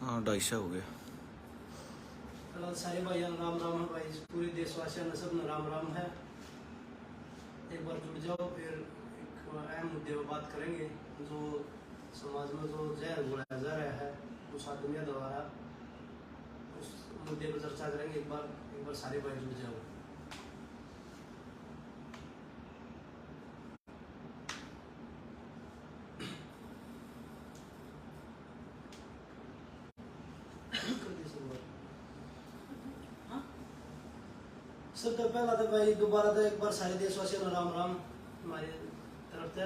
हाँ 250 हो गया। सारे भाइयों राम राम है भाई, पूरे देशवासियों ने सब राम राम है। एक बार जुड़ जाओ, फिर एक अहम मुद्दे पर बात करेंगे। जो समाज में जो जहर घोला जा रहा है उस आदमियों द्वारा, उस मुद्दे पर चर्चा करेंगे। एक बार सारे भाई जुड़ जाओ। सबसे पहला तो भाई दोबारा तो एक बार सारे देशवासियों राम राम हमारे तरफ से।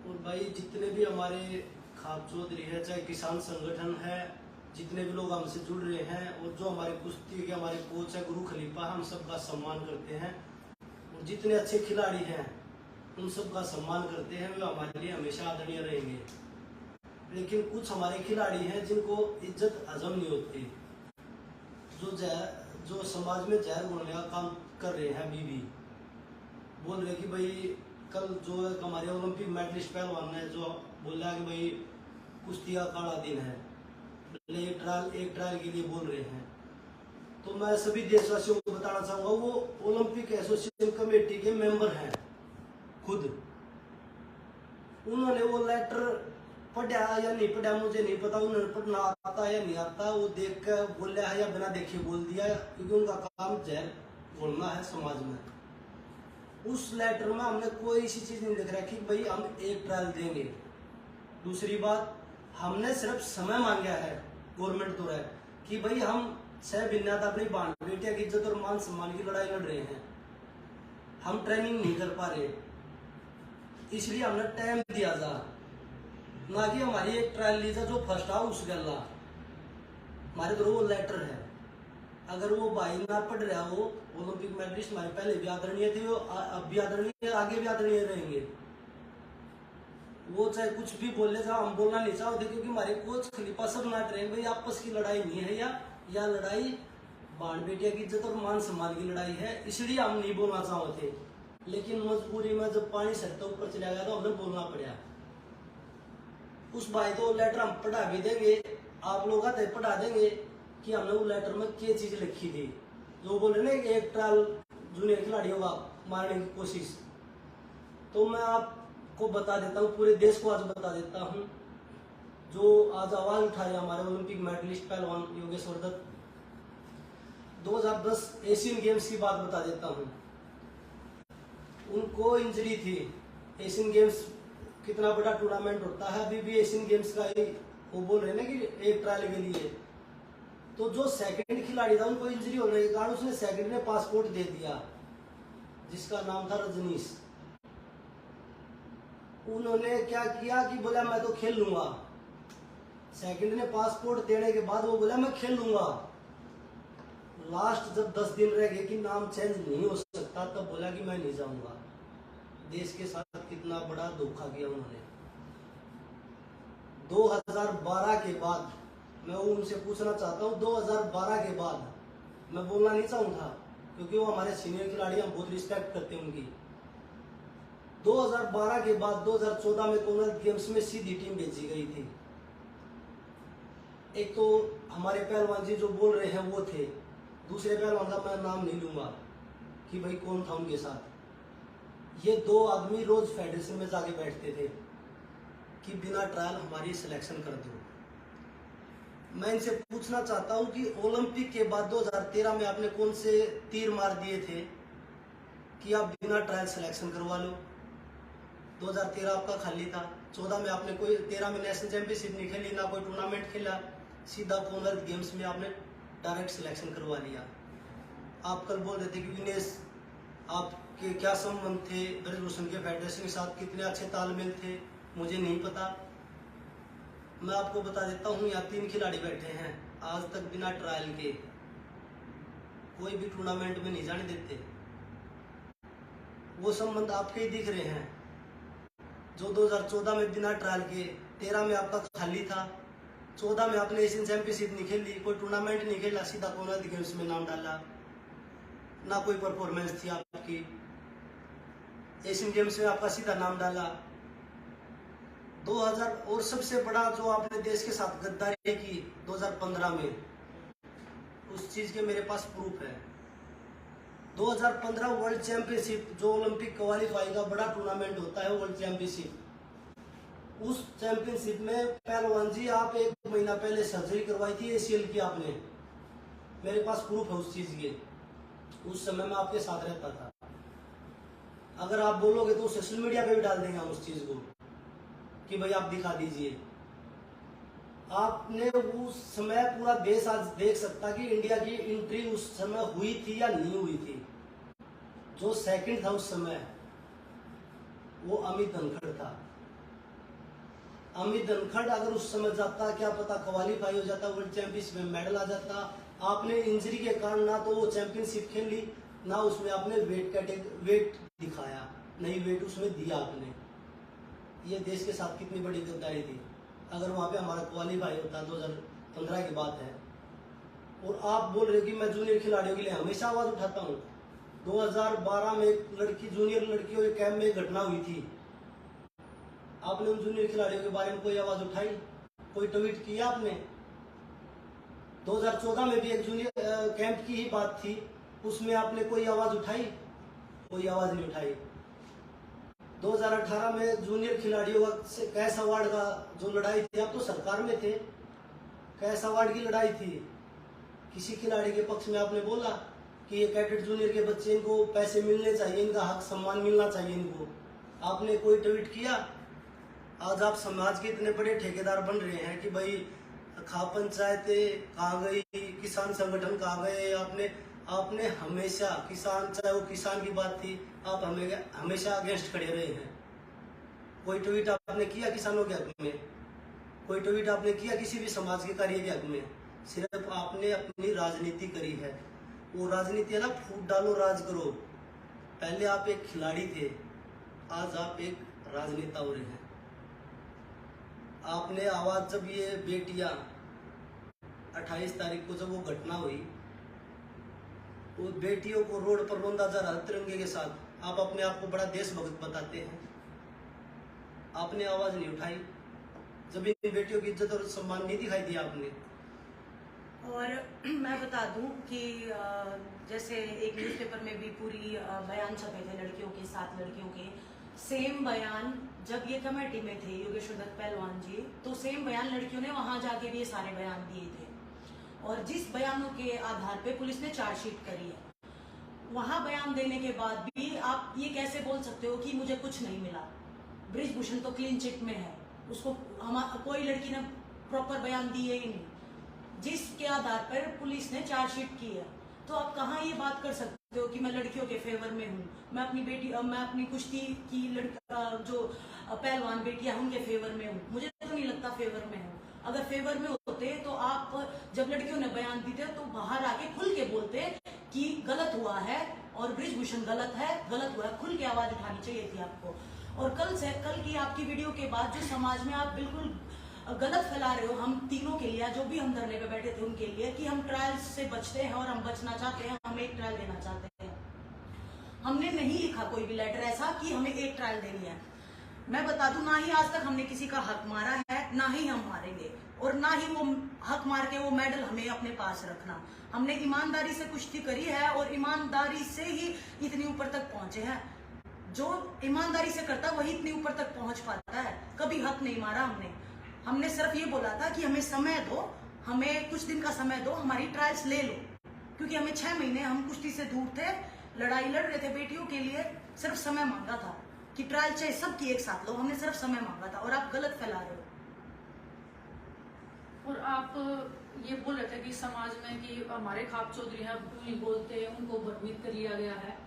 और भाई जितने भी हमारे खाप चौधरी है, चाहे किसान संगठन है, जितने भी लोग हमसे जुड़ रहे हैं, और जो हमारे कुश्ती के हमारे कोच है गुरु खलीफा, हम सबका सम्मान करते हैं। और जितने अच्छे खिलाड़ी हैं उन सबका सम्मान करते हैं, वे हमारे लिए हमेशा आदरणीय रहेंगे। लेकिन कुछ हमारे खिलाड़ी हैं जिनको इज्जत हजम नहीं होती, जो समाज में जहर घोलने का काम कर रहे हैं। अभी भी बोल रहे कि भाई कल जो हमारे ओलंपिक मेडलिस्ट पहलवान है जो बोल रहा है कि भाई कुश्ती का काला दिन है, एक ट्रायल के लिए बोल रहे हैं। तो मैं सभी देशवासियों को बताना चाहूंगा, वो ओलंपिक एसोसिएशन कमेटी के मेंबर हैं खुद। उन्होंने वो लेटर पढ़ा या नहीं पढ़ा मुझे नहीं पता, उन्होंने पढ़ना आता या नहीं आता, वो देख कर बोला है या बिना देखे बोल दिया, क्योंकि उनका काम जहर बोलना है समाज में। उस लेटर में हमने कोई ऐसी चीज नहीं लिख रखी कि भाई हम एक ट्रायल देंगे। दूसरी बात, हमने सिर्फ समय मांगा है गवर्नमेंट द्वारा कि भाई हम सह भिन्नता अपनी बहन बेटिया की इज्जत और मान सम्मान की लड़ाई लड़ रहे हैं, हम ट्रेनिंग नहीं कर पा रहे, इसलिए हमने टाइम दिया जा, ना कि हमारी एक ट्रायल ली जा जो फर्स्ट आ उस गला हमारे तो वो लेटर है। अगर वो भाई ना पढ़ रहा हो, ओलंपिक मेडलिस्ट हमारे पहले भी आदरणीय थे, वो अब भी आदरणीय, आगे भी आदरणीय रहेंगे। वो चाहे कुछ भी बोले जा, हम बोलना नहीं चाहते, क्योंकि हमारे कोच खलीफा सब नाट रहे हैं भाई आपस की लड़ाई नहीं है, या लड़ाई बहन बेटिया की इज्जत और मान सम्मान की लड़ाई है, इसलिए हम नहीं बोलना चाहते। लेकिन मजबूरी में जब पानी सर तक ऊपर चला गया तो हमें बोलना पड़ा। उस भाई को लेटर हम पढ़ा भी देंगे, आप लोग आते पढ़ा देंगे कि हमने वो लेटर में क्या चीज लिखी थी। जो बोल रहे ना एक ट्रायल जूनियर खिलाड़ियों का मारने की कोशिश, तो मैं आपको बता देता हूँ, पूरे देश को आज बता देता हूँ। जो आज आवाज उठा रहे हमारे ओलंपिक मेडलिस्ट पहलवान योगेश्वर दत्त, 2010 एशियन गेम्स की बात बता देता हूँ। उनको इंजरी थी। एशियन गेम्स कितना बड़ा टूर्नामेंट होता है, अभी भी एशियन गेम्स का ही वो बोल रहे ना कि एक ट्रायल के लिए। तो जो सेकंड खिलाड़ी था उनको इंजरी होने के कारण उसने सेकंड ने पासपोर्ट दे दिया, जिसका नाम था रजनीश। उन्होंने क्या किया कि बोला मैं तो खेल लूंगा। सेकंड ने पासपोर्ट देने के बाद वो बोला मैं खेल लूंगा। लास्ट जब 10 दिन रह गए कि नाम चेंज नहीं हो सकता, तब बोला कि मैं नहीं जाऊंगा। देश के साथ कितना बड़ा धोखा किया उन्होंने। 2012 के बाद मैं उनसे पूछना चाहता हूँ, 2012 के बाद मैं बोलना नहीं चाहूंगा क्योंकि वो हमारे सीनियर खिलाड़ी, हम बहुत रिस्पेक्ट करते हैं उनकी। 2012 के बाद 2014 में कॉमनवेल्थ गेम्स में सीधी टीम भेजी गई थी। एक तो हमारे पहलवान जी जो बोल रहे हैं वो थे, दूसरे पहलवान का मैं नाम नहीं लूंगा कि भाई कौन था उनके साथ। ये दो आदमी रोज फेडरेशन में जाके बैठते थे कि बिना ट्रायल हमारी सिलेक्शन कर दो। मैं इनसे पूछना चाहता हूं कि ओलंपिक के बाद 2013 में आपने कौन से तीर मार दिए थे कि आप बिना ट्रायल सिलेक्शन करवा लो। 2013 आपका खाली था। 14 में आपने कोई 13 में नेशनल चैंपियनशिप नहीं खेली, ना कोई टूर्नामेंट खेला, सीधा कॉमनवेल्थ गेम्स में आपने डायरेक्ट सिलेक्शन करवा लिया। आप कल बोल रहे थे कि विनेश आपके क्या संबंध थे ब्रजभूषण के फेडरेशन के साथ, कितने अच्छे तालमेल थे, मुझे नहीं पता। मैं आपको बता देता हूँ, यहाँ 3 खिलाड़ी बैठे हैं, आज तक बिना ट्रायल के कोई भी टूर्नामेंट में नहीं जाने देते। वो संबंध आपके ही दिख रहे हैं। जो 2014 में बिना ट्रायल के, 13 में आपका खाली था, 14 में आपने एशियन चैंपियनशिप नहीं खेली, कोई टूर्नामेंट नहीं खेला, सीधा कॉमनवेल्थ गेम्स में नाम डाला, ना कोई परफॉर्मेंस थी आपकी। एशियन गेम्स में आपका सीधा नाम डाला। 2000 और सबसे बड़ा जो आपने देश के साथ गद्दारी की 2015 में, उस चीज के मेरे पास प्रूफ है। 2015 वर्ल्ड चैंपियनशिप, जो ओलंपिक क्वालिफाई का बड़ा टूर्नामेंट होता है वर्ल्ड चैंपियनशिप, उस चैंपियनशिप में पहलवान जी आप 1 महीना पहले सर्जरी करवाई थी ACL की आपने, मेरे पास प्रूफ है उस चीज के। उस समय मैं आपके साथ रहता था। अगर आप बोलोगे तो सोशल मीडिया पे भी डाल देंगे हम उस चीज को कि भाई आप दिखा दीजिए। आपने उस समय पूरा देश आज देख सकता कि इंडिया की एंट्री उस समय हुई थी या नहीं हुई थी। जो सेकंड था उस समय वो अमित धनखड़ था। अमित धनखड़ अगर उस समय जाता, क्या पता क्वालिफाई हो जाता, वर्ल्ड चैंपियनशिप में मेडल आ जाता। आपने इंजरी के कारण ना तो वो चैंपियनशिप खेली, ना उसमें आपने वेट दिखाया, नहीं वेट उसमें दिया आपने। ये देश के साथ कितनी बड़ी गद्दारी थी। अगर वहां पे हमारा क्वालिफाई होता, 2015 की बात है। और आप बोल रहे हो कि मैं जूनियर खिलाड़ियों के लिए हमेशा आवाज उठाता हूँ। 2012 में एक लड़की, जूनियर लड़कियों के कैंप में एक घटना हुई थी, आपने उन जूनियर खिलाड़ियों के बारे में कोई आवाज उठाई, कोई ट्वीट किया आपने? 2014 में भी एक जूनियर कैंप की ही बात थी, उसमें आपने कोई आवाज उठाई? कोई आवाज नहीं उठाई। 2018 में जूनियर खिलाड़ियों से कैश अवार्ड का जो लड़ाई थी, आप तो सरकार में थे, कैश अवार्ड की लड़ाई थी, किसी खिलाड़ी के पक्ष में आपने बोला कि ये कैडेट जूनियर के बच्चे, इनको पैसे मिलने चाहिए, इनका हक सम्मान मिलना चाहिए इनको? आपने कोई ट्वीट किया? आज आप समाज के इतने बड़े ठेकेदार बन रहे हैं कि भाई खा पंचायतें कहाँ गई, किसान संगठन कहाँ गए। आपने हमेशा किसान, चाहे वो किसान की बात थी, आप हमेशा अगेंस्ट खड़े रहे हैं। कोई ट्वीट आपने किया किसानों के हक में? कोई ट्वीट आपने किया किसी भी समाज के कार्य के हक में? सिर्फ आपने अपनी राजनीति करी है। वो राजनीति है ना, फूट डालो राज करो। पहले आप एक खिलाड़ी थे, आज आप एक राजनेता हो रहे हैं। आपने आवाज, जब ये बेटियां 28 तारीख को जब वो घटना हुई, वो बेटियों को रोड पर रोंदा जा रहा तिरंगे के साथ, आप अपने आप को बड़ा देशभक्त बताते हैं, आपने आवाज नहीं उठाई। जब इन बेटियों की इज्जत और सम्मान नहीं दिखाई दिया आपने। और मैं बता दूं कि जैसे एक न्यूज़पेपर में भी पूरी बयान छपे थे लड़कियों के, 7 लड़कियों के। सेम बयान जब ये कमेटी में थे योगेश्वर दत्त पहलवान जी, तो सेम बयान लड़कियों ने वहां जाके भी ये सारे बयान दिए थे। और जिस बयानों के आधार पे पुलिस ने चार्जशीट करी है, वहां बयान देने के बाद भी आप ये कैसे बोल सकते हो कि मुझे कुछ नहीं मिला? ब्रिजभूषण तो क्लीन चिट में है, उसको कोई लड़की ने प्रॉपर बयान दिए ही नहीं, जिसके आधार पर पुलिस ने चार्जशीट की है। तो आप कहाँ ये बात कर सकते हो कि मैं लड़कियों के फेवर में हूँ, मैं अपनी कुश्ती की जो पहलवान बेटियां उनके फेवर में हूँ? मुझे तो नहीं लगता फेवर में हूँ। अगर फेवर में होते तो आप, जब लड़कियों ने बयान दिए तो बाहर आके खुल के बोलते कि गलत हुआ है और ब्रिजभूषण गलत हुआ है, खुल के आवाज उठानी चाहिए थी आपको। और कल की आपकी वीडियो के बाद जो समाज में आप बिल्कुल गलत फैला रहे हो, हम तीनों के लिए, जो भी हम धरने पे बैठे थे उनके लिए, कि हम ट्रायल से बचते हैं और हम बचना चाहते हैं, हम एक ट्रायल देना चाहते हैं। हमने नहीं लिखा कोई भी लेटर ऐसा कि हमें एक ट्रायल देनी है। मैं बता दूं, ना ही आज तक हमने किसी का हक मारा है, ना ही हम मारेंगे, और ना ही वो हक मार के वो मेडल हमें अपने पास रखना। हमने ईमानदारी से कुश्ती करी है और ईमानदारी से ही इतनी ऊपर तक पहुंचे हैं। जो ईमानदारी से करता वही इतनी ऊपर तक पहुंच पाता है। कभी हक नहीं मारा हमने सिर्फ ये बोला था कि हमें समय दो, हमें कुछ दिन का समय दो, हमारी ट्रायल्स ले लो, क्योंकि हमें 6 महीने हम कुश्ती से दूर थे, लड़ाई लड़ रहे थे बेटियों के लिए, सिर्फ समय मांगा था कि ट्रायल चाहे सबकी एक साथ लो, हमने सिर्फ समय मांगा था। और आप गलत फैला रहे हो। और आप ये बोल रहे थे कि समाज में कि हमारे खाप चौधरी हैं, नहीं बोलते, उनको भ्रमित कर लिया गया है।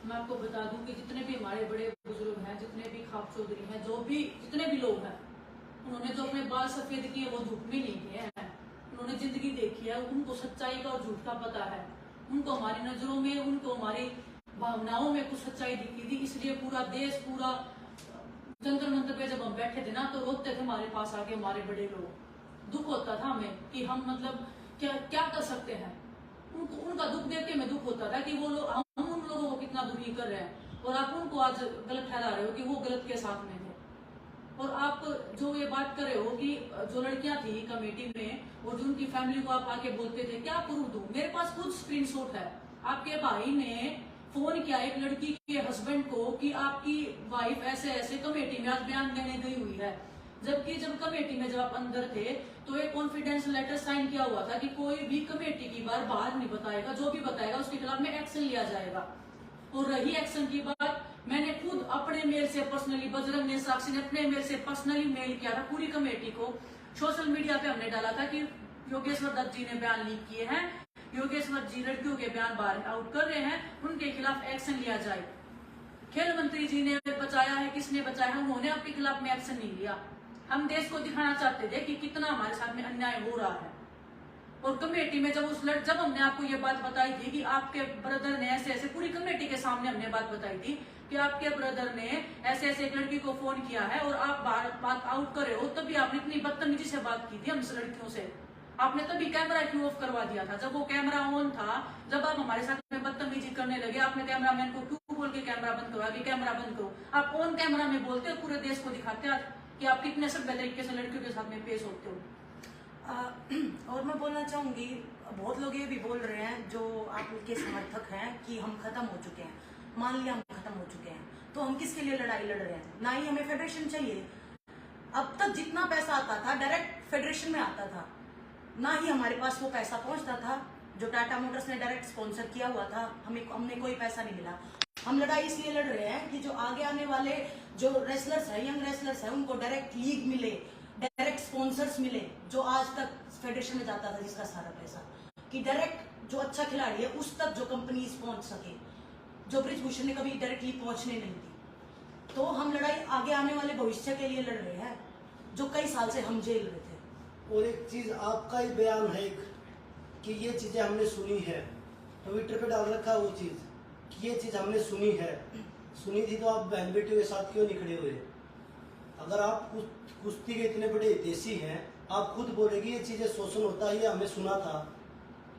मैं आपको बता दूं कि जितने भी हमारे बड़े बुजुर्ग हैं, जितने भी खाप चौधरी हैं, जितने भी लोग हैं, उन्होंने जो अपने बाल सफेद किए वो धूप में नहीं किए हैं। उन्होंने जिंदगी देखी है, उनको सच्चाई का और झूठ का पता है। उनको हमारी नजरों में, उनको हमारी भावनाओं में कुछ सच्चाई दिखी थी, इसलिए पूरा देश, पूरा जंतर मंतर पे जब हम बैठे थे ना, तो रोते थे हमारे पास आके हमारे बड़े लोग। दुख होता था हमें कि हम मतलब क्या कर सकते हैं। उनका दुख देख के हमें दुख होता था कि वो लोग, हम उन लोगों को कितना दुखी कर रहे हैं, और आप उनको आज गलत ठहरा रहे हो कि वो गलत के साथ में थे। और आप जो ये बात कर रहे हो कि जो लड़कियां थी कमेटी में और जो उनकी फैमिली को आप आके बोलते थे, क्या प्रूफ दूं? मेरे पास खुद स्क्रीनशॉट है। आपके भाई ने फोन किया एक लड़की के हस्बैंड को कि आपकी वाइफ ऐसे ऐसे कमेटी में आज बयान देने गई हुई है, जबकि जब कमेटी में जब आप अंदर थे तो एक कॉन्फिडेंस लेटर साइन किया हुआ था कि कोई भी कमेटी की बात बाहर नहीं बताएगा, जो भी बताएगा उसके खिलाफ में एक्शन लिया जाएगा। और रही एक्शन की बात, मैंने खुद अपने मेल से पर्सनली, बजरंग ने साक्षी ने अपने मेल से पर्सनली मेल किया था पूरी कमेटी को। सोशल मीडिया पे हमने डाला था कि योगेश्वर दत्त जी ने बयान लीक किए हैं, योगेश्वर जी लड़कियों के बयान बाहर आउट कर रहे हैं, उनके खिलाफ एक्शन लिया जाए। खेल मंत्री जी ने बचाया है, किसने बचाया है? उन्होंने आपके खिलाफ में एक्शन नहीं लिया। हम देश को दिखाना चाहते थे कि कितना हमारे साथ में अन्याय हो रहा है। और कमेटी में जब हमने आपको ये बात बताई थी कि आपके ब्रदर ने ऐसे ऐसे, पूरी कमेटी के सामने हमने बात बताई थी कि आपके ब्रदर ने ऐसे ऐसे एक लड़की को फोन किया है और आप बात आउट कर रहे हो, तभी आपने इतनी बदतमीजी से बात की थी हमसे लड़कियों से। आपने तभी कैमरा क्यों ऑफ करवा दिया था? जब वो कैमरा ऑन था, जब आप हमारे साथ में बदतमीजी करने लगे, आपने कैमरामैन को क्यों बोल के कैमरा बंद करो, अभी कैमरा बंद करो? आप ऑन कैमरा में बोलते हो, पूरे देश को दिखाते हो कि आप कितने सभ्य तरीके से लड़कियों के साथ में पेश होते हो। और मैं बोलना चाहूंगी, बहुत लोग ये भी बोल रहे हैं जो आपके समर्थक हैं कि हम खत्म हो चुके हैं। मान लिया हम खत्म हो चुके हैं, तो हम किसके लिए लड़ाई लड़ रहे हैं? ना ही हमें फेडरेशन चाहिए। अब तक जितना पैसा आता था डायरेक्ट फेडरेशन में आता था, ना ही हमारे पास वो पैसा पहुंचता था जो टाटा मोटर्स ने डायरेक्ट स्पॉन्सर किया हुआ था। हमने कोई पैसा नहीं मिला। हम लड़ाई इसलिए लड़ रहे हैं कि जो आगे आने वाले जो रेसलर्स है, यंग रेसलर्स है, उनको डायरेक्ट लीग मिले, डायरेक्ट स्पॉन्सर्स मिले। जो आज तक फेडरेशन में जाता था जिसका सारा पैसा, कि डायरेक्ट जो अच्छा खिलाड़ी है उस तक जो कंपनीज पहुंच सके, जो ब्रिजभूषण ने कभी डायरेक्टली पहुंचने नहीं दी। तो हम लड़ाई आगे आने वाले भविष्य के लिए लड़ रहे हैं, जो कई साल से हम झेल रहे थे। और एक चीज आपका ही बयान है कि ये चीजें हमने सुनी है, ट्विटर पे डाल रखा है वो चीज कि ये चीज हमने सुनी है। सुनी थी तो आप बहन बेटियों के साथ क्यों नहीं खड़े हुए? अगर आप कुश्ती के इतने बड़े हितैषी हैं, आप खुद बोले कि ये चीजें शोषण होता है, ये हमें सुना था।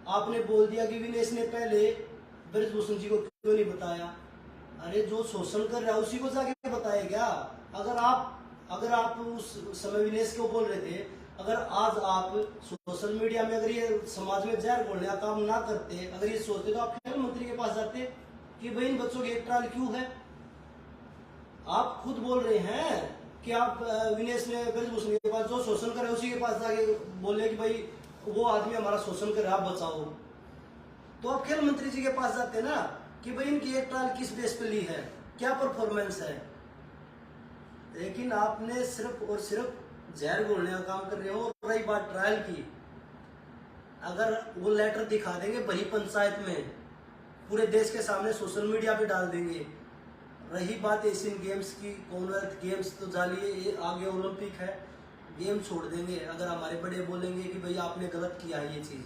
आपने बोल दिया कि विनेश ने पहले ब्रिजभूषण जी को क्यों नहीं बताया? अरे जो शोषण कर रहा है उसी को जाके बताया क्या? अगर आप उस समय विनेश को बोल रहे थे, अगर आज आप सोशल मीडिया में अगर ये समाज में जहर घोलने का काम ना करते, अगर ये सोचते, तो आप खेल मंत्री के पास जाते कि भाई इन बच्चों की एक ट्रायल क्यों है? आप खुद बोल रहे हैं कि आप विनेश ने ब्रिजभूषण के पास जो शोषण करे उसी के पास जाके बोले कि भाई वो आदमी हमारा शोषण कर रहा है, आप बचाओ। तो आप खेल मंत्री जी के पास जाते ना कि भाई इनकी एक ट्रायल किस बेस पे ली है, क्या परफॉर्मेंस है। लेकिन आपने सिर्फ और सिर्फ जहर घोलने का काम कर रहे हो। और रही बात ट्रायल की, अगर वो लेटर दिखा देंगे बड़ी पंचायत में, पूरे देश के सामने सोशल मीडिया पे डाल देंगे। रही बात एशियन गेम्स की, कॉमनवेल्थ गेम्स तो जाली है, ये आगे ओलंपिक है, गेम छोड़ देंगे। अगर हमारे बड़े बोलेंगे कि भाई आपने गलत किया है, ये चीज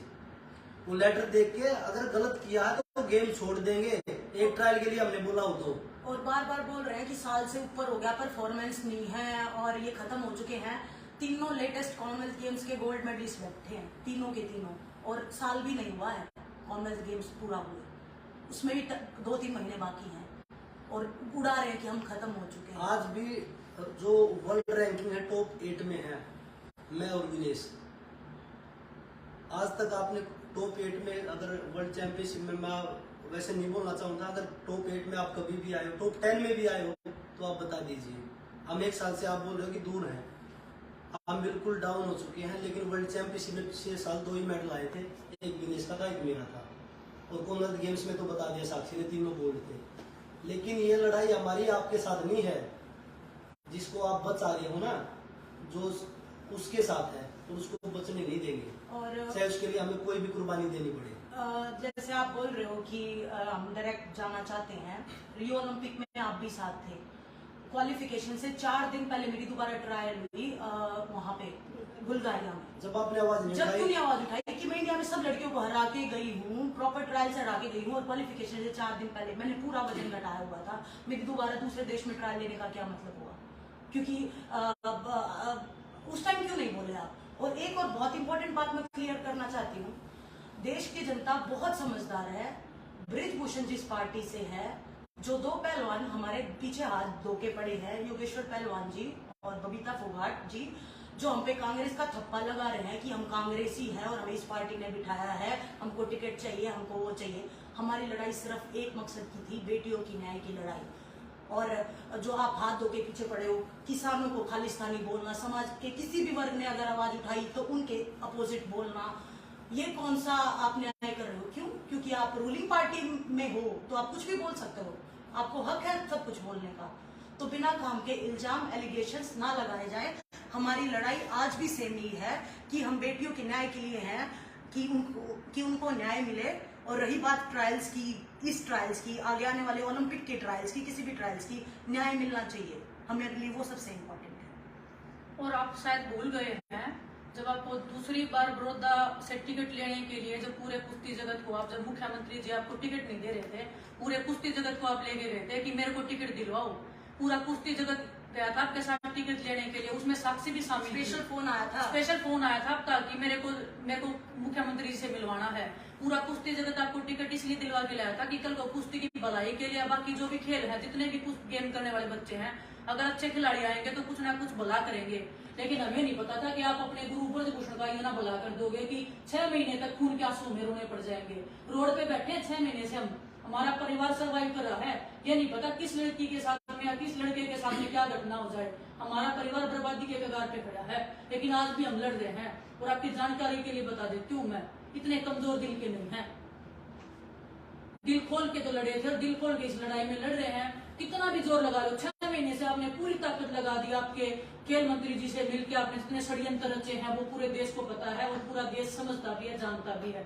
वो लेटर देख के अगर गलत किया है तो गेम छोड़ देंगे। एक ट्रायल के लिए हमने बोला हो तो, और बार बार बोल रहे हैं कि साल से ऊपर हो गया, परफॉर्मेंस नहीं है और ये खत्म हो चुके हैं। तीनों लेटेस्ट कॉमनवेल्थ गेम्स के गोल्ड मेडलिस्ट बैठे हैं, तीनों के तीनों, और साल भी नहीं हुआ है कॉमनवेल्थ गेम्स पूरा हुए, उसमें भी 2-3 महीने बाकी हैं और उड़ा रहे हैं कि हम खत्म हो चुके हैं। आज भी जो वर्ल्ड रैंकिंग है टॉप 8 में है मैं और विनेश। आज तक आपने टॉप 8 में, अगर वर्ल्ड चैंपियनशिप में, मैं वैसे नहीं बोलना चाहूंगा, अगर टॉप 8 में आप कभी भी आए हो, टॉप 10 में भी आए हो, तो आप बता दीजिए। हम 1 साल से आप बोल रहे हो कि दूर हैं, हम बिल्कुल डाउन हो चुके हैं। लेकिन वर्ल्ड चैंपियनशिप में पिछले साल 2 ही मेडल आए थे, एक विनेश का था, एक मेरा था। और कॉमनवेल्थ गेम्स में तो बता दिया साक्षी ने, तीनों गोल्ड थे। लेकिन ये लड़ाई हमारी आपके साथ नहीं है, जिसको आप बचा रहे हो ना, जो उसके साथ है, तो उसको बचने नहीं देंगे, और चाहे उसके लिए हमें कोई भी कुर्बानी देनी पड़े। जैसे आप बोल रहे हो कि हम डायरेक्ट जाना चाहते हैं, रियो ओलंपिक में आप भी साथ थे। क्वालिफिकेशन से 4 दिन पहले मेरी दोबारा ट्रायल हुई वहां पे बुल्गारिया में। जब आपने आवाज नहीं जब उठाई, क्यों नहीं आवाज उठाई कि मैं इंडिया में सब लड़कियों को हरा के गई हूँ, प्रॉपर ट्रायल से हरा के गई हूँ, और क्वालिफिकेशन से 4 दिन पहले मैंने पूरा वजन घटाया हुआ था। मेरी दोबारा दूसरे देश में ट्रायल लेने का क्या मतलब हुआ? क्योंकि उस टाइम क्यों नहीं बोले आप? और एक और बहुत इंपॉर्टेंट बात मैं क्लियर करना चाहती हूँ, देश की जनता बहुत समझदार है। ब्रिजभूषण जिस पार्टी से है, जो 2 पहलवान हमारे पीछे हाथ धो के पड़े हैं, योगेश्वर पहलवान जी और बबीता फोगाट जी, जो हम पे कांग्रेस का थप्पा लगा रहे हैं कि हम कांग्रेसी हैं और हमें इस पार्टी ने बिठाया है, हमको टिकट चाहिए, हमको वो चाहिए। हमारी लड़ाई सिर्फ एक मकसद की थी, बेटियों की न्याय की लड़ाई। और जो आप हाथ धो के पीछे पड़े हो, किसानों को खालिस्तानी बोलना, समाज के किसी भी वर्ग ने अगर आवाज उठाई तो उनके अपोजिट बोलना, ये कौन सा आप न्याय कर रहे हो? क्यों? क्योंकि आप रूलिंग पार्टी में हो तो आप कुछ भी बोल सकते हो, आपको हक है सब कुछ बोलने का। तो बिना काम के इल्जाम, एलिगेशंस ना लगाए जाए। हमारी लड़ाई आज भी सेम ही है कि हम बेटियों के न्याय के लिए हैं, कि उनको न्याय मिले। और रही बात ट्रायल्स की, इस ट्रायल्स की, आगे आने वाले ओलंपिक के ट्रायल्स की, किसी भी ट्रायल्स की, न्याय मिलना चाहिए हमारे लिए, वो सबसे इम्पोर्टेंट है। और आप शायद भूल गए हैं, जब आपको दूसरी बार बड़ौदा से टिकट लेने के लिए जब पूरे कुश्ती जगत को आप, जब मुख्यमंत्री जी आपको टिकट नहीं दे रहे थे, पूरे कुश्ती जगत को आप लेके गए थे कि मेरे को टिकट दिलवाओ, पूरा कुश्ती जगत गया था आपके साथ टिकट लेने के लिए, उसमें साक्षी भी शामिल थी। स्पेशल फोन आया था आपका कि मेरे को मुख्यमंत्री से मिलवाना है। पूरा कुश्ती जगत आपको टिकट इसलिए दिलवा के लाया था कि कल को कुश्ती की भलाई के लिए, बाकी जो भी खेल है, जितने भी कुछ गेम करने वाले बच्चे हैं, अगर अच्छे खिलाड़ी आएंगे तो कुछ ना कुछ भला करेंगे। लेकिन हमें नहीं पता था कि आप अपने गुरु ब्रजभूषण का योजना भला कर दोगे कि 6 महीने तक खून के आंसू में रोने पड़ जाएंगे। रोड पे बैठे 6 महीने से हमारा परिवार सर्वाइव कर रहा है, ये नहीं पता किस लड़की के साथ में या किस लड़के के साथ में क्या घटना हो जाए। हमारा परिवार बर्बादी के कगार पे खड़ा है, लेकिन आज भी हम लड़ रहे हैं। और आपकी जानकारी के लिए बता देती हूँ, मैं इतने कमजोर दिल के नहीं है, दिल खोल के तो लड़े थे और दिल खोल के इस लड़ाई में लड़ रहे हैं। कितना भी जोर लगा लो, 6 महीने से आपने पूरी ताकत लगा दी। आपके खेल मंत्री जी से मिलकर आपने जितने षड्यंत्र रचे हैं वो पूरे देश को पता है और पूरा देश समझता भी है, जानता भी है।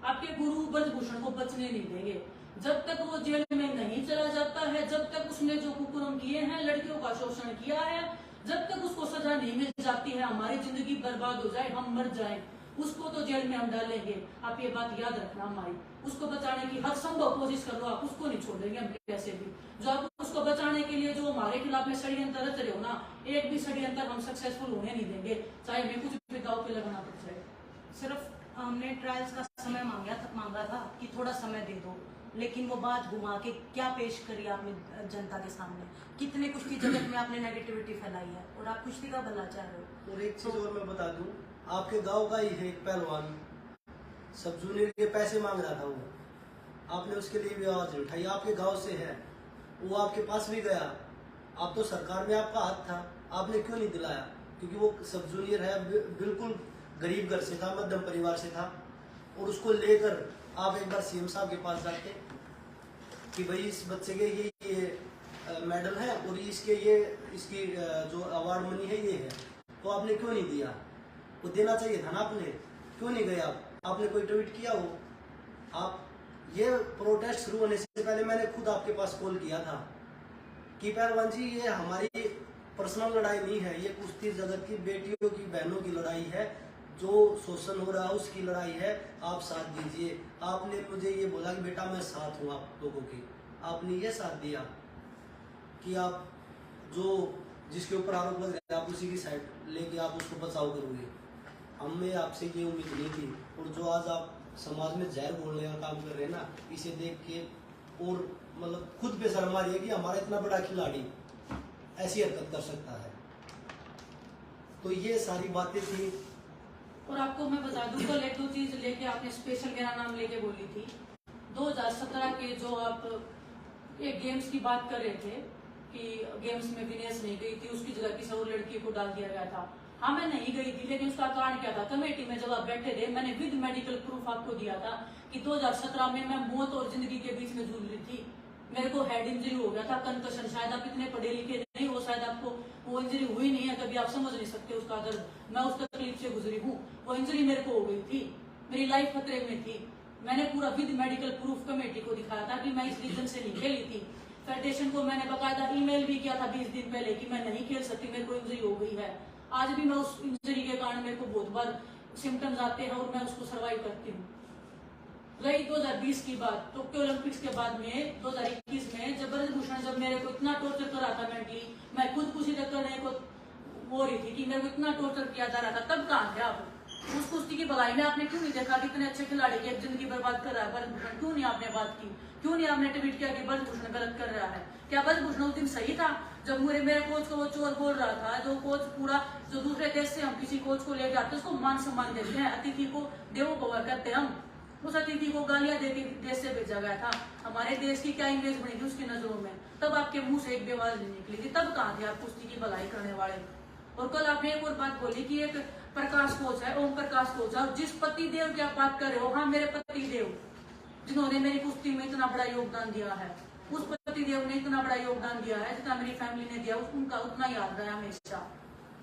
आपके गुरु ब्रजभूषण को बचने नहीं देंगे जब तक वो जेल में नहीं चला जाता है, जब तक उसने जो कुकर्म किए हैं, लड़कियों का शोषण किया है, जब तक उसको सजा नहीं मिल जाती है, हमारी जिंदगी बर्बाद हो जाए, हम मर जाएं, उसको तो जेल में हम डालेंगे। आप ये बात याद रखना हमारी। उसको बचाने की हर संभव कोशिश कर लो, आप उसको नहीं छोड़ेंगे हम कैसे भी। जो आप उसको बचाने के लिए जो हमारे खिलाफ में षड्यंत्र रच रहे हो ना, एक भी षड्यंत्र हम सक्सेसफुल होने नहीं देंगे, चाहे हमें कुछ भी दाव पे लगाना पड़ जाए। सिर्फ हमने ट्रायल्स का समय मांगा था कि थोड़ा समय दे दो, लेकिन वो बात घुमा के क्या पेश करी आपने जनता के सामने? कितने कुश्ती जगत में आपने नेगेटिविटी फैलाई है और आप कुश्ती का भला चाह रहे हो। और एक चीज और मैं बता दूं, आपके गांव का ही है एक पहलवान, सब जूनियर के पैसे मांग रहा था, वो आपने उसके लिए भी आवाज उठाई, आपके गांव से है, वो आपके पास भी गया, आप तो सरकार में आपका हाथ था, आपने क्यों नहीं दिलाया? क्योंकि वो सब जूनियर है, बिल्कुल गरीब घर से था, मध्यम परिवार से था, और उसको लेकर आप एक बार सीएम साहब के पास जाते कि भाई इस बच्चे के ये मेडल है और इसकी जो अवार्ड मनी है ये है, तो आपने क्यों नहीं दिया? वो देना चाहिए था ना, आपने क्यों नहीं गए? आपने कोई ट्वीट किया हो? आप ये प्रोटेस्ट शुरू होने से पहले मैंने खुद आपके पास कॉल किया था कि पहलवान जी ये हमारी पर्सनल लड़ाई नहीं है, ये कुश्ती जगत की बेटियों की बहनों की लड़ाई है, जो शोषण हो रहा है उसकी लड़ाई है, आप साथ दीजिए। आपने मुझे ये बोला कि बेटा मैं साथ हूँ आप लोगों की, आपने ये साथ दिया कि आप जो जिसके ऊपर आरोप लग रहा है आप उसी की साइड लेके आप उसको बचाव करोगे। हमें आपसे ये उम्मीद नहीं थी, और जो आज आप समाज में जहर बोलने का काम कर रहे हैं ना, इसे देख के और मतलब खुद पे शर्म आ रही है कि हमारा इतना बड़ा खिलाड़ी ऐसी हरकत कर सकता है। तो ये सारी बातें थी। और आपको मैं बता दूं, कल एक दो चीज लेके आपने स्पेशल मेरा नाम लेके बोली थी। 2017 के जो आप एक गेम्स की बात कर रहे थे कि गेम्स में विनेश नहीं गई थी, उसकी जगह किसी और लड़की को डाल दिया गया था। हाँ मैं नहीं गई थी, लेकिन उसका कारण क्या था? कमेटी में जब आप बैठे थे, मैंने विद मेडिकल प्रूफ आपको दिया था कि 2017 में मैं मौत और जिंदगी के बीच में जूझ रही थी। मेरे को हेड इंजरी हो गया था, कंकशन। शायद आप इतने पढ़े लिखे नहीं हो, शायद आपको वो इंजरी हुई नहीं है, कभी आप समझ नहीं सकते उसका दर्द। मैं उस तकलीफ से गुजरी हूँ, वो इंजरी मेरे को हो गई थी, मेरी लाइफ खतरे में थी। मैंने पूरा विद मेडिकल प्रूफ कमेटी को दिखाया था कि मैं इस रीजन से नहीं खेली थी। फेडरेशन को मैंने बकायदा ईमेल भी किया था 20 दिन पहले कि मैं नहीं खेल सकती, मेरे को इंजरी हो गई है। आज भी मैं उस इंजरी के कारण मेरे को बहुत बार सिम्टम्स आते हैं और मैं उसको सर्वाइव करती हूँ। रही 2020 की बात, टोक्यो ओलंपिक्स के बाद में 2021 में जब ब्रजभूषण जब मेरे को इतना टॉर्चर कर रहा था मेंटली, मैं खुद कुछ तक करने को हो रही थी कि मेरे को इतना टॉर्चर किया जा रहा था, तब कहाँ थे आप? उस कुश्ती की भलाई में आपने क्यों नहीं देखा कि इतने अच्छे खिलाड़ी की एक जिंदगी बर्बाद कर रहा है ब्रजभूषण? क्यों नहीं आपने बात की? क्यों नहीं आपने ट्वीट किया कि ब्रजभूषण गलत कर रहा है? क्या ब्रजभूषण उस दिन सही था जब मेरे कोच को वो चोर बोल रहा था? जो कोच पूरा, जो दूसरे देश से हम किसी कोच को ले जाते हैं उसको मान सम्मान देते हैं, अतिथि को देवो भव कहते हैं हम। उस अतिथि को गालियां दे के देश से भेजा गया था। हमारे देश की क्या इमेज बनी थी उसकी नजरों में? तब आपके मुंह से एक बेवाज नहीं निकली थी। तब कहाँ थे आप कुश्ती की भलाई करने वाले? और कल आपने एक और बात बोली कि एक प्रकाश कोच है, ओम प्रकाश कोच है, और जिस पति देव की आप बात कर रहे हो, हाँ मेरे पति देव जिन्होंने मेरी कुश्ती में इतना बड़ा योगदान दिया है, उस पति देव ने इतना बड़ा योगदान दिया है जितना मेरी फैमिली ने दिया, उनका उतना याद रहा हमेशा।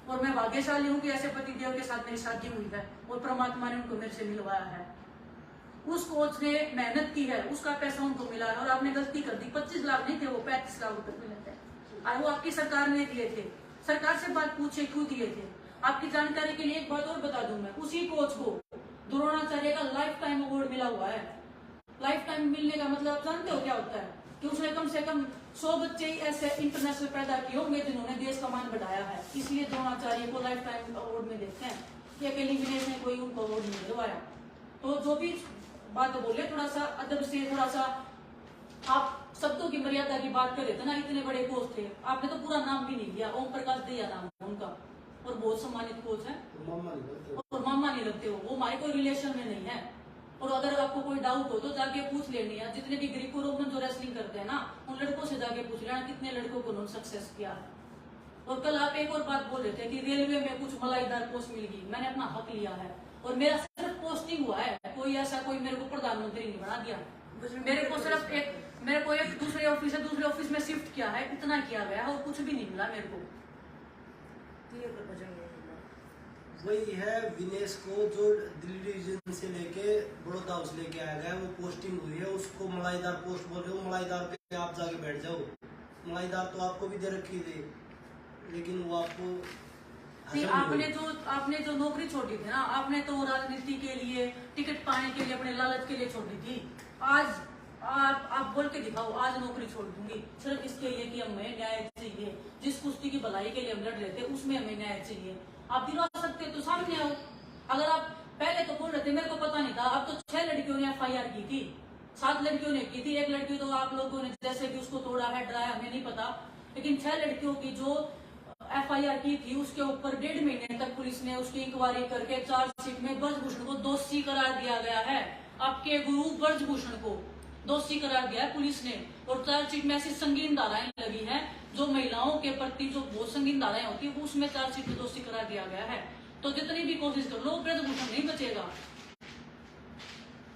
और मैं भाग्यशाली हूँ कि ऐसे पति देव के साथ मेरी शादी हुई है और परमात्मा ने उनको मेरे से मिलवाया है। उस कोच ने मेहनत की है, उसका पैसा उनको मिला है, और आपने गलती कर दी। 25 लाख नहीं थे वो, 35 लाख रुपए मिले थे, और वो आपकी सरकार ने दिए थे। सरकार से बात पूछे क्यों दिए थे? आपकी जानकारी के लिए एक बात और बता दूं मैं, उसी कोच को द्रोणाचार्य का लाइफ टाइम अवार्ड मिला हुआ है। लाइफ टाइम मिलने का मतलब आप जानते हो क्या होता है? कि उसने कम से कम 100 बच्चे ही ऐसे इंटरनेशनल पैदा किए होंगे जिन्होंने देश का मान बढ़ाया है। इसलिए द्रोणाचार्य को लाइफ टाइम अवार्ड में देते हैं कि अकेली विनेश ने कोई उनको अवार्ड नहीं दिलवाया। तो जो भी बात बोले थोड़ा सा अदब से, थोड़ा सा आप शब्दों की मर्यादा की बात कर रहे थे ना। इतने बड़े कोच थे, आपने तो पूरा नाम भी नहीं लिया। ओम प्रकाश दैया नाम है उनका, और बहुत सम्मानित कोच है, और मामा नहीं लगते वो हमारे कोई रिलेशन में नहीं है। और अगर आपको कोई डाउट हो तो जाके पूछ लेनी है। जितने भी ग्रीको रोमन जो रेसलिंग करते हैं ना, उन लड़कों से जाके पूछ लेना कितने लड़कों को उन्होंने सक्सेस किया है। और कल आप एक और बात बोल रहे थे कि रेलवे में कुछ मलाईदार पोस्ट मिल गई। मैंने अपना हक लिया है और मेरा सिर्फ पोस्टिंग हुआ है, कोई ऐसा कोई मेरे को प्रधानमंत्री नहीं बना दिया। मेरे को सिर्फ एक दूसरे ऑफिस से दूसरे ऑफिस में शिफ्ट किया है, इतना किया गया है और कुछ भी नहीं मिला मेरे को। वही है विनेश को जो दिल्ली डिवीजन से लेके बड़ौदा हाउस लेके आया गया, वो पोस्टिंग हुई है, उसको मलाईदार पोस्ट बोल रहे हो। मलाईदार पे आप जाके बैठ जाओ। मलाईदार तो आपको भी दे रखी थी, लेकिन वो आपको आपने जो नौकरी छोड़ी थी ना, आपने तो राजनीति के लिए, टिकट पाने के लिए, अपने लालच के लिए छोड़ी थी। आज आप बोल के दिखाओ, आज नौकरी छोड़ दूंगी सिर्फ इसके लिए कि हमें न्याय चाहिए। जिस कुश्ती की भलाई के लिए हम लड़ रहे थे उसमें हमें न्याय चाहिए। आप दिलवा सकते तो सामने आओ। अगर आप पहले तो बोल रहे थे मेरे को पता नहीं था, अब तो 6 लड़कियों ने FIR की थी, 7 लड़कियों ने की थी। एक लड़की तो आप लोगों ने जैसे कि उसको तोड़ा है, डराया, हमें नहीं पता, लेकिन 6 लड़कियों की जो FIR की थी उसके ऊपर 1.5 महीने तक पुलिस ने उसकी इंक्वायरी करके चार्जशीट में ब्रजभूषण को दोषी करार दिया गया है। आपके गुरु ब्रजभूषण को दोषी करार दिया है पुलिस ने। और चार्जशीट में ऐसी संगीन धाराएं लगी हैं जो महिलाओं के प्रति जो बहुत संगीन धाराएं होती है, उसमें चार्जशीट में दोषी करार दिया गया है। तो जितनी भी कोशिश कर लो, ब्रजभूषण नहीं बचेगा।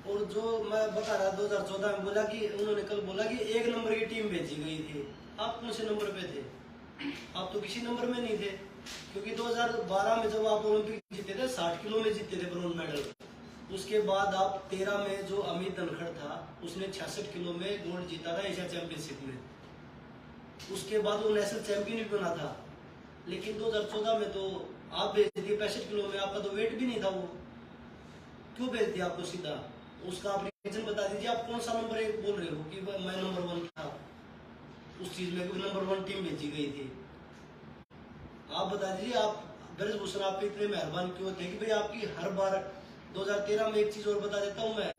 और जो मैं बता रहा 2014 में बोला कि उन्होंने कल बोला कि 1 नंबर की टीम भेजी गई थी। आप कौन से नंबर पे थे? आप तो किसी नंबर में नहीं थे, क्योंकि 2012 में जब आप ओलंपिक जीते थे 60 किलो में जीते थे ब्रोंज मेडल। उसके बाद आप 13 में जो अमित धनखड़ था उसने 66 किलो में गोल्ड जीता था एशिया चैंपियनशिप में। उसके बाद वो नेशनल चैंपियन भी बना था। लेकिन 2014 में तो आप भेज दिए 65 किलो में, आपका तो वेट भी नहीं था। वो क्यों भेज दिया आपको सीधा? उसका आप रीजन बता दीजिए। आप कौन सा नंबर 1 बोल रहे हो कि मैं नंबर 1 था? उस चीज में नंबर 1 टीम भेजी गई थी। आप बता दीजिए। आप ब्रजभूषण आप पे इतने मेहरबान क्यों थे कि भाई आपकी हर बार 2013 में एक चीज और बता देता हूँ मैं,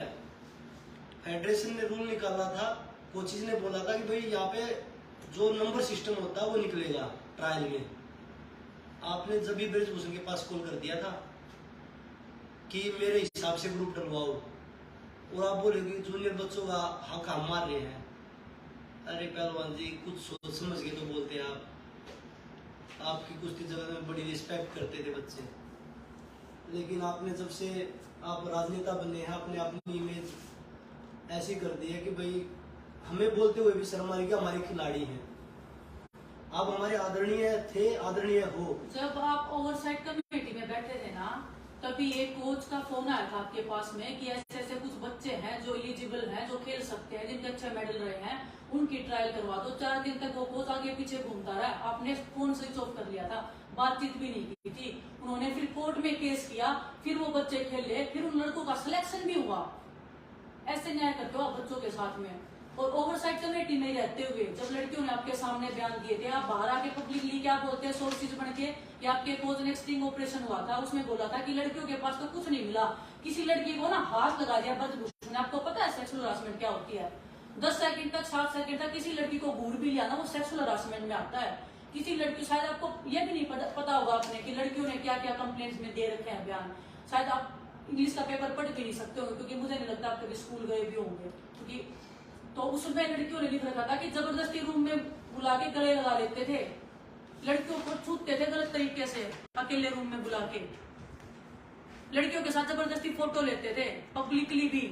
फेडरेशन ने रूल निकाला था, कोचिज ने बोला था कि भाई यहाँ पे जो नंबर सिस्टम होता है वो निकलेगा ट्रायल में। आपने जब भी ब्रजभूषण के पास कॉल कर दिया था कि मेरे हिसाब से ग्रुप डलवाओ, और आप बोले कि जूनियर बच्चों का हक हम मार रहे हैं। अरे पहलवान जी, कुछ सोच समझ के तो बोलते हैं आप। आपकी कुश्ती जगत में बड़ी रिस्पेक्ट करते थे बच्चे, लेकिन आपने जब से आप राजनेता बने हैं, आपने अपनी इमेज ऐसी कर दी है कि भाई हमें बोलते हुए भी शर्म आ रही कि हमारे खिलाड़ी हैं। आप हमारे आदरणीय थे, आदरणीय हो। जब आप ओवरसाइट कमेटी में बैठे थे ना, तभी एक कोच का फोन आया था आपके पास में कि ऐसे ऐसे कुछ बच्चे हैं जो एलिजिबल हैं, जो खेल सकते हैं, जिनके अच्छे मेडल रहे हैं, उनकी ट्रायल करवा दो। 4 दिन तक वो कोच आगे पीछे घूमता रहा। आपने फोन स्विच ऑफ कर लिया था, बातचीत भी नहीं की थी। उन्होंने फिर कोर्ट में केस किया, फिर वो बच्चे खेले, फिर उन लड़कों का सिलेक्शन भी हुआ। ऐसे न्याय करते हो आप बच्चों के साथ में। और ओवरसाइट कमेटी में रहते हुए जब लड़कियों ने आपके सामने बयान दिए थे, आप बाहर आके पब्लिकली क्या बोलते हैं सोर्सेज बन के कि आपके कोच ने स्टिंग ऑपरेशन हुआ था, उसमें बोला था कि लड़कियों के पास तो कुछ नहीं मिला, किसी लड़की को ना हाथ लगा दिया ब्रजभूषण ने। आपको पता है सेक्सुअल हरासमेंट क्या होती है? 10 सेकंड तक 7 सेकंड तक किसी लड़की को घूर भी लिया ना, वो सेक्सुअल हरासमेंट में आता है। किसी लड़की, शायद आपको यह भी नहीं पता होगा आपने कि लड़कियों ने क्या क्या कंप्लेंट्स में दे रखे हैं बयान। शायद आप इंग्लिश का पेपर पढ़ भी नहीं सकते होंगे, क्योंकि मुझे नहीं लगता आप कभी स्कूल गए भी होंगे, क्योंकि तो उसमें लड़कियों ने लिख रखा था कि जबरदस्ती रूम में बुला के गले लगा लेते थे, लड़कियों को छूटते थे गलत तरीके से, अकेले रूम में बुला के लड़कियों के साथ जबरदस्ती फोटो लेते थे, पब्लिकली भी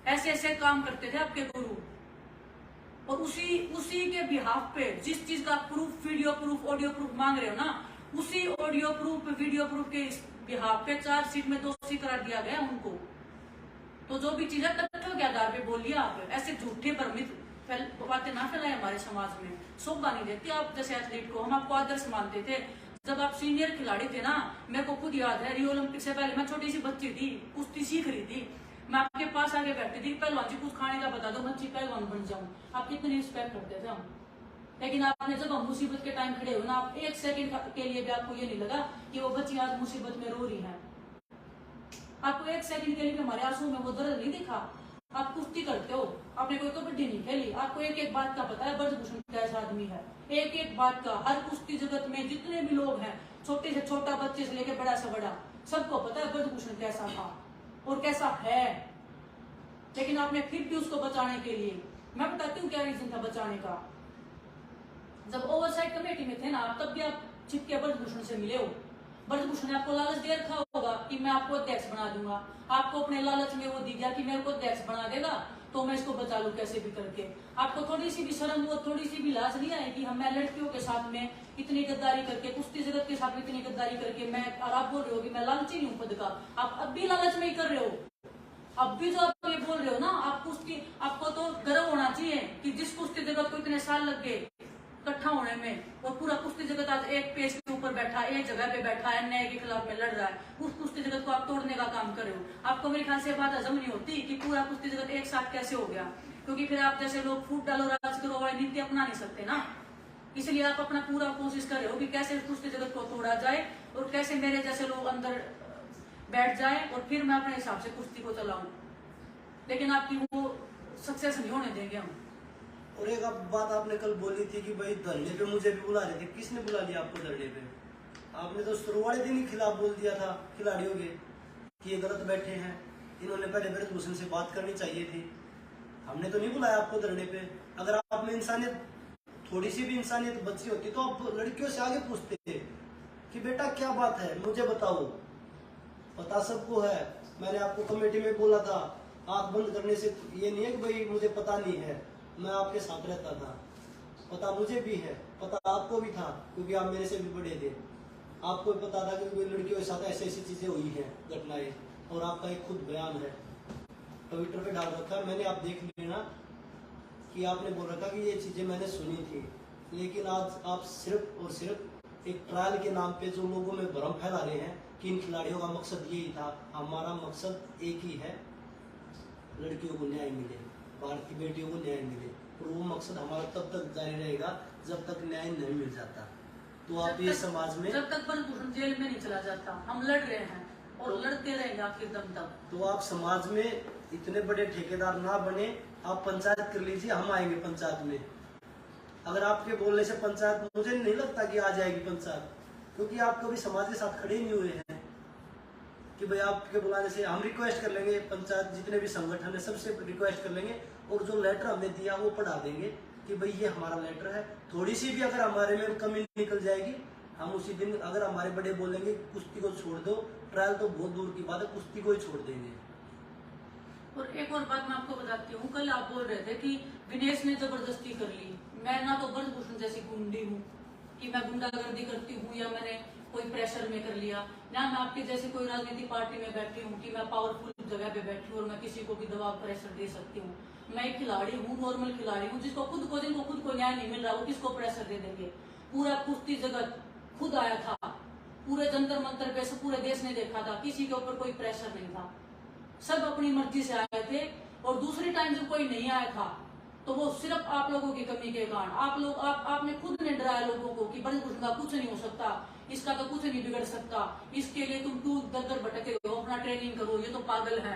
ऐसे ऐसे काम करते थे आपके गुरु। और उसी के बिहाफ पे जिस चीज का proof, video proof, audio proof मांग रहे हो ना, उसी ऑडियो प्रूफ, वीडियो प्रूफ के बिहाफ पे चार्जशीट में दोषी करार दिया गया उनको। तो जो भी चीजें तथ्यों के आधार पे बोलिए आप, ऐसे झूठे भ्रमित बातें ना फैलाए हमारे समाज में, शोभा नहीं देती। आप जैसे एथलीट को हम आपको आदर्श मानते थे, जब आप सीनियर खिलाड़ी थे ना, मेरे को खुद याद है रियो ओलंपिक से पहले मैं छोटी सी बच्ची थी, कुश्ती सीख रही थी, मैं आपके पास आगे बैठती थी, पहलवान जी कुछ खाने का बता दो, मैं अच्छी पहलवान बन जाऊं। आप कितनी रिस्पेक्ट करते थे हम। लेकिन आपने जब हम मुसीबत के टाइम खड़े हो ना, आप 1 सेकंड के लिए भी आपको ये नहीं लगा कि वो बच्ची आज मुसीबत में रो रही है। आपको 1 सेकंड के लिए भी हमारे आंसू में वो दर्द नहीं दिखा। आप कुश्ती करते हो, आपने कोई कबड्डी नहीं खेली, आपको एक एक बात का पता है ब्रजभूषण कैसा आदमी है, एक एक बात का। हर कुश्ती जगत में जितने भी लोग हैं, छोटे से छोटा बच्चे से लेकर बड़ा से बड़ा, सबको पता है ब्रजभूषण कैसा था और कैसा है। लेकिन आपने फिर भी उसको बचाने के लिए, मैं बताती हूँ क्या रीजन था बचाने का। जब ओवरसाइट कमेटी में थे ना आप, तब भी आप छिपके ब्रजभूषण से मिले हो। ब्रजभूषण ने आपको लालच दे रखा होगा कि मैं आपको अध्यक्ष बना दूंगा, आपको अपने लालच में वो दी गया कि मेरे को अध्यक्ष बना देगा तो मैं इसको बचा लूं कैसे भी करके। आपको थोड़ी सी भी शर्म हो, थोड़ी सी भी लाज नहीं आएगी? मैं लड़कियों के साथ में इतनी गद्दारी करके, कुश्ती जगत के साथ इतनी गद्दारी करके मैं, और आप बोल रहे हो कि मैं लालची नहीं हूं पद का। आप अब भी लालच में ही कर रहे हो। अब भी जो आप ये बोल रहे हो ना, आप कुश्ती, आपको तो गर्व होना चाहिए कि जिस कुश्ती जगत को इतने साल लग गए इकट्ठा होने में, और पूरा कुश्ती जगत आज एक पेज के ऊपर बैठा, एक जगह पे बैठा है, अन्याय के खिलाफ में लड़ रहा है, उस कुश्ती जगत को आप तोड़ने का काम कर रहे हो। आपको मेरे ख्याल से बात हजम नहीं होती कि पूरा कुश्ती जगत एक साथ कैसे हो गया, क्योंकि फिर आप जैसे लोग फूट डालो राज करो वाली नीति अपना नहीं सकते ना। इसलिए आप अपना पूरा कोशिश कर रहे हो कि कैसे कुश्ती जगत को तोड़ा जाए और कैसे मेरे जैसे लोग अंदर बैठ जाए और फिर मैं अपने हिसाब से कुश्ती को चलाऊं। लेकिन आपकी वो सक्सेस नहीं होने देंगे हम। और एक बात आपने कल बोली थी कि भाई धरने पे मुझे भी बुला रहे थे, किसने बुला लिया आपको धरने पे? आपने तो शुरुआती दिन ही खिलाफ बोल दिया था खिलाड़ियों के कि ये गलत बैठे हैं, इन्होंने पहले ब्रजभूषण से बात करनी चाहिए थी। हमने तो नहीं बुलाया आपको धरने पे। अगर आप में इंसानियत, थोड़ी सी भी इंसानियत बची होती तो आप लड़कियों से आगे पूछते कि बेटा क्या बात है, मुझे बताओ। पता सबको है, मैंने आपको कमेटी में बोला था, आंख बंद करने से ये नहीं है कि भाई मुझे पता नहीं है, मैं आपके साथ रहता था, पता मुझे भी है, पता आपको भी था क्योंकि आप मेरे से भी बड़े थे। आपको भी पता था कि लड़कियों के साथ ऐसी ऐसी चीजें हुई हैं, घटनाएं, और आपका एक खुद बयान है ट्विटर पे डाल रखा है, मैंने, आप देख लेना कि आपने बोल रखा कि ये चीजें मैंने सुनी थी। लेकिन आज आप सिर्फ और सिर्फ एक ट्रायल के नाम पे जो लोगों में भ्रम फैला रहे हैं कि इन खिलाड़ियों का मकसद यही था। हमारा मकसद एक ही है, लड़कियों को न्याय मिले, भारतीय बेटियों को न्याय मिले, और वो मकसद हमारा तब तक जारी रहेगा जब तक न्याय नहीं मिल जाता। तो आप ये समाज में, जब तक ब्रजभूषण जेल में नहीं चला जाता, हम लड़ रहे हैं और तो लड़ते रहेंगे आखिर दम तक। तो आप समाज में इतने बड़े ठेकेदार ना बने, आप पंचायत कर लीजिए, हम आएंगे पंचायत में। अगर आपके बोलने से पंचायत, मुझे नहीं लगता कि आ जाएगी पंचायत, क्योंकि आप कभी समाज के साथ खड़े नहीं हुए हैं कि भाई आपके बुलाने से। हम रिक्वेस्ट कर लेंगे, पंचायत जितने भी संगठन है सबसे रिक्वेस्ट कर लेंगे, और जो लेटर हमने दिया वो पढ़ा देंगे कि भाई ये हमारा लेटर है। थोड़ी सी भी अगर हमारे में कमी निकल जाएगी, हम उसी दिन, अगर हमारे बड़े बोलेंगे कुश्ती को छोड़ दो, ट्रायल तो बहुत दूर की बात है, कुश्ती को ही छोड़ देंगे। और एक और बात मैं आपको बताती हूँ, कल आप बोल रहे थे कि विनेश ने जबरदस्ती कर ली। मैं ना तो ब्रजभूषण जैसी गुंडी हूँ कि मैं गुंडागर्दी करती हूँ या मैंने कोई प्रेशर में कर लिया, ना मैं आपके जैसे कोई राजनीतिक पार्टी में बैठी हूँ कि मैं पावरफुल जगह पे बैठी हूँ और मैं किसी को भी दबाव प्रेशर दे सकती हूँ। मैं एक खिलाड़ी हूँ, नॉर्मल खिलाड़ी हूँ, जिसको खुद को न्याय नहीं मिल रहा, वो किसको प्रेशर दे देंगे? पूरा कुश्ती जगत खुद आया था, पूरे जंतर मंतर पे पूरे देश ने देखा था, किसी के ऊपर कोई प्रेशर नहीं था, सब अपनी मर्जी से आए थे और दूसरी टाइम जब कोई नहीं आया था तो वो सिर्फ आप लोगों की कमी के कारण आपने खुद ने डराया लोगों को कि ब्रजभूषण का कुछ नहीं हो सकता, इसका तो कुछ नहीं बिगड़ सकता, इसके लिए तुम क्यों दर दर भटके हो, अपना ट्रेनिंग करो, ये तो पागल है।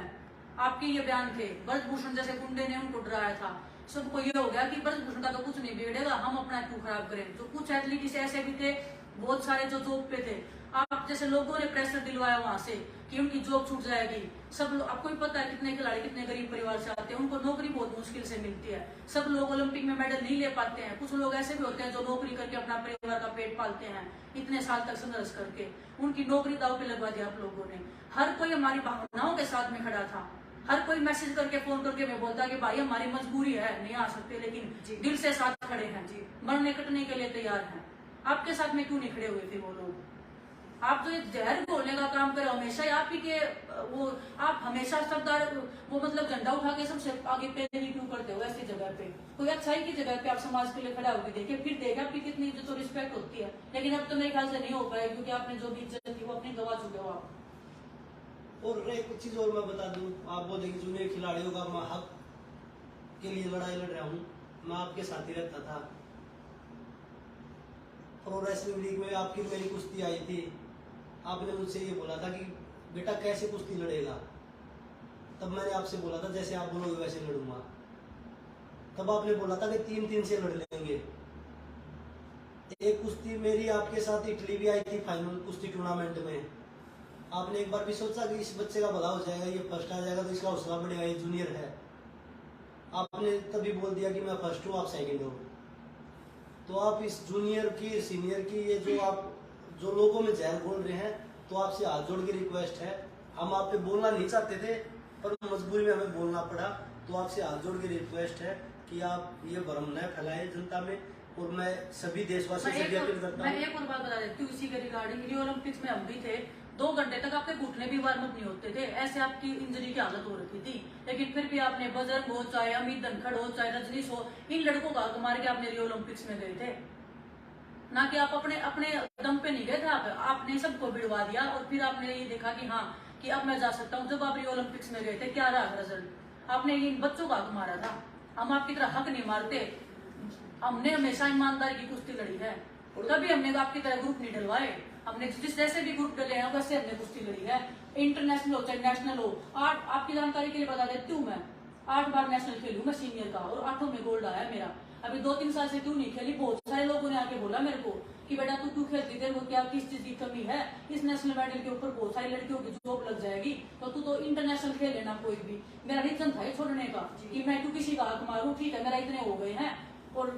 आपके ये बयान थे। ब्रजभूषण जैसे गुंडे ने उनको डराया था। सबको ये हो गया कि ब्रजभूषण का तो कुछ नहीं बिगड़ेगा, हम अपना क्यों खराब करें। तो कुछ एथलीट ऐसे भी थे, बहुत सारे जो जॉब पे थे, आप जैसे लोगों ने प्रेशर दिलवाया वहां से कि उनकी जॉब छूट जाएगी। सब लोग, आपको भी पता है कितने खिलाड़ी कितने गरीब परिवार से आते हैं, उनको नौकरी बहुत मुश्किल से मिलती है। सब लोग ओलंपिक में मेडल नहीं ले पाते हैं। कुछ लोग ऐसे भी होते हैं जो नौकरी करके अपना परिवार का पेट पालते हैं, इतने साल तक संघर्ष करके। उनकी नौकरी दाव पे लगवा दिया आप लोगों ने। हर कोई हमारी भावनाओं के साथ में खड़ा था। हर कोई मैसेज करके फोन करके मैं बोलता कि भाई हमारी मजबूरी है, नहीं आ सकते, लेकिन दिल से साथ खड़े हैं, मरने कटने के लिए तैयार हैं। आपके साथ में क्यों नहीं खड़े हुए थे वो लोग? आप जो ये जहर घोलने का काम करे, हमेशा आप ही के वो, आप हमेशा सरदार वो मतलब झंडा उठा के सबसे आगे पैरवी क्यों करते हो ऐसी जगह पे? कोई अच्छाई की जगह पे आप समाज के लिए खड़ा होकर देखिए, फिर देखा आपकी कितनी इज्जत और रिस्पेक्ट होती है। लेकिन अब तो मेरे ख्याल से नहीं हो पाएगा, क्योंकि आपने जो भी इज्जत थी वो अपनी गवा चुके हो आप। और एक चीज और मैं बता दूं, आप बोले कि जूनियर खिलाड़ियों का मैं हक के लिए लड़ाई लड़ रहा हूँ, मैं आपके साथ ही रहता था। प्रो रेसलिंग लीग में आपकी मेरी कुश्ती आई थी, आपने मुझसे ये बोला था कि बेटा कैसे कुश्ती लड़ेगा, तब मैंने आपसे बोला था जैसे आप बोलोगे वैसे लड़ूंगा। तब आपने बोला था कि 3-3 से लड़ लेंगे। एक कुश्ती मेरी आपके साथ इटली भी आई थी फाइनल कुश्ती टूर्नामेंट में। आपने एक बार भी सोचा कि इस बच्चे का भला हो जाएगा, ये फर्स्ट आ जाएगा तो इसका हौसला बढ़ेगा, ये जूनियर है। आपने तभी बोल दिया कि मैं फर्स्ट हूँ, आप सेकंड हो। तो आप इस जूनियर की सीनियर की ये जो आप जो लोगों में जहर बोल रहे हैं, तो आपसे हाथ जोड़ के रिक्वेस्ट है, हम आप पे बोलना नहीं चाहते थे पर मजबूरी में हमें बोलना पड़ा। तो आपसे हाथ जोड़ के रिक्वेस्ट है कि आप ये भ्रम न फैलाएं जनता में। और मैं सभी देशवासियों से अपील करता हूँ। मैं एक और बात बता देती हूँ इसी के रिगार्डिंग। रियो ओलंपिक्स में हम भी थे, 2 घंटे तक आपके घुटने भी वार्म अप नहीं होते थे, ऐसे आपकी इंजरी की हालत हो रखी थी। लेकिन फिर भी आपने बजरंग हो, चाहे अमित धनखड़ हो, चाहे रजनीश हो, इन लड़कों का हक मार के आपने रियो ओलंपिक्स में गए थे। ना कि आप अपने दम पे नहीं गए थे, आपने सबको भिड़वा दिया और फिर आपने ये देखा कि हाँ कि अब मैं जा सकता हूँ। जब आप रियो ओलंपिक्स में गए थे क्या रहा रिजल्ट? आपने इन बच्चों का हक मारा था। हम आपकी तरह हक नहीं मारते, हमने हमेशा ईमानदारी की कुश्ती लड़ी है। कभी हमने आपकी तरह ग्रुप नहीं डलवाए, हमने जिस जैसे भी ग्रुप डले हैं वैसे हमने कुश्ती लड़ी है। इंटरनेशनल हो चाहे नेशनल हो, 8 आपकी जानकारी के लिए बता देती हूँ, मैं 8 बार नेशनल खेली हूँ मैं सीनियर का, और 8 में गोल्ड आया मेरा। अभी 2-3 साल से क्यों नहीं खेली? बहुत सारे लोगों ने आके बोला मेरे को कि बेटा तू क्यों खेलती, तेरे को क्या किस चीज की कमी है? इस नेशनल मेडल के ऊपर बहुत सारी लड़कियों की जॉब लग जाएगी, तो तू तो इंटरनेशनल खेल लेना कोई भी। मेरा रीजन था ये छोड़ने का कि मैं क्यों किसी का हक मारूं, ठीक है मेरा इतने हो गए हैं और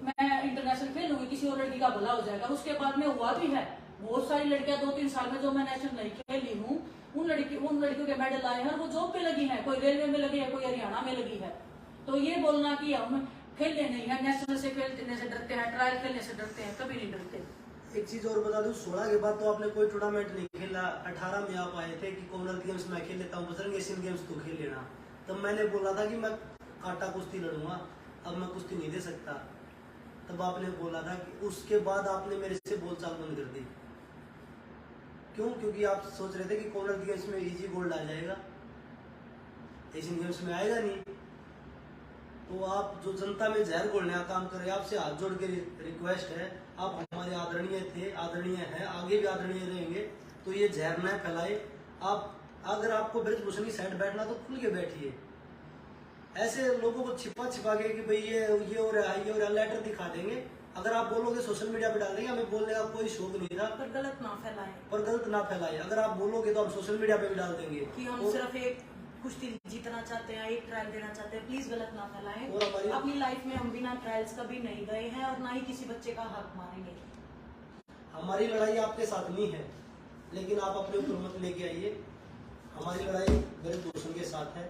मैं इंटरनेशनल खेल लूंगी, किसी और लड़की का भला हो जाएगा। उसके बाद में हुआ भी है, बहुत सारी लड़कियां 2-3 साल में जो मैं नेशनल नहीं खेली हूँ, उन लड़कियों के मेडल आए हैं, वो जॉब पे लगी है, कोई रेलवे में लगी है, कोई हरियाणा में लगी है। तो ये बोलना कि हम खेलने नहीं है, नेशनल से खेलने से डरते हैं, ट्रायल खेलने से डरते हैं, कभी नहीं डरते। एक चीज और बता दूं, 16 के बाद तो आपने कोई टूर्नामेंट नहीं खेला। 18 में आप आए थे कि कॉमनवेल्थ गेम्स में खेल लेता हूँ, बजरंग एशियन गेम्स तो खेल लेना। तब मैंने बोला था कि मैं काटा कुश्ती लड़ूंगा, अब मैं कुश्ती नहीं दे सकता। तब आपने बोला था कि उसके बाद आपने मेरे से बोलचाल बंद कर दी। क्यों? क्योंकि आप सोच रहे थे कि कॉमनवेल्थ गेम्स में इजी गोल्ड आ जाएगा, एशियन गेम्स में आएगा नहीं। तो आप जो जनता में जहर घोलने का काम कर रहे हैं, आपसे हाथ जोड़ के रिक्वेस्ट है, आप हमारे आदरणीय थे, आदरणीय हैं, आगे भी आदरणीय रहेंगे, तो ये जहर न फैलाए। आप अगर आपको ब्रजभूषण की साइड बैठना तो खुल के बैठिए। ऐसे लोगों को छिपा के कि भाई ये हो रहा है, ये हो रहा है, लेटर दिखा देंगे। अगर आप बोलोगे सोशल मीडिया पे डाल देंगे, हमें बोलने का कोई शौक नहीं था, पर गलत ना फैलाए। अगर आप बोलोगे तो हम सोशल मीडिया पे भी डाल देंगे कि हम सिर्फ एक कुश्ती जीतना चाहते हैं, एक ट्रायल देना चाहते हैं। प्लीज गलत ना फैलाएं। और अपनी लाइफ में हम बिना ट्रायल्स कभी नहीं गए हैं और ना ही किसी बच्चे का हक मारेंगे। हमारी लड़ाई आपके साथ नहीं है, लेकिन आप अपने ऊपर मत लेके आइए। हमारी लड़ाई ब्रजभूषण के साथ है,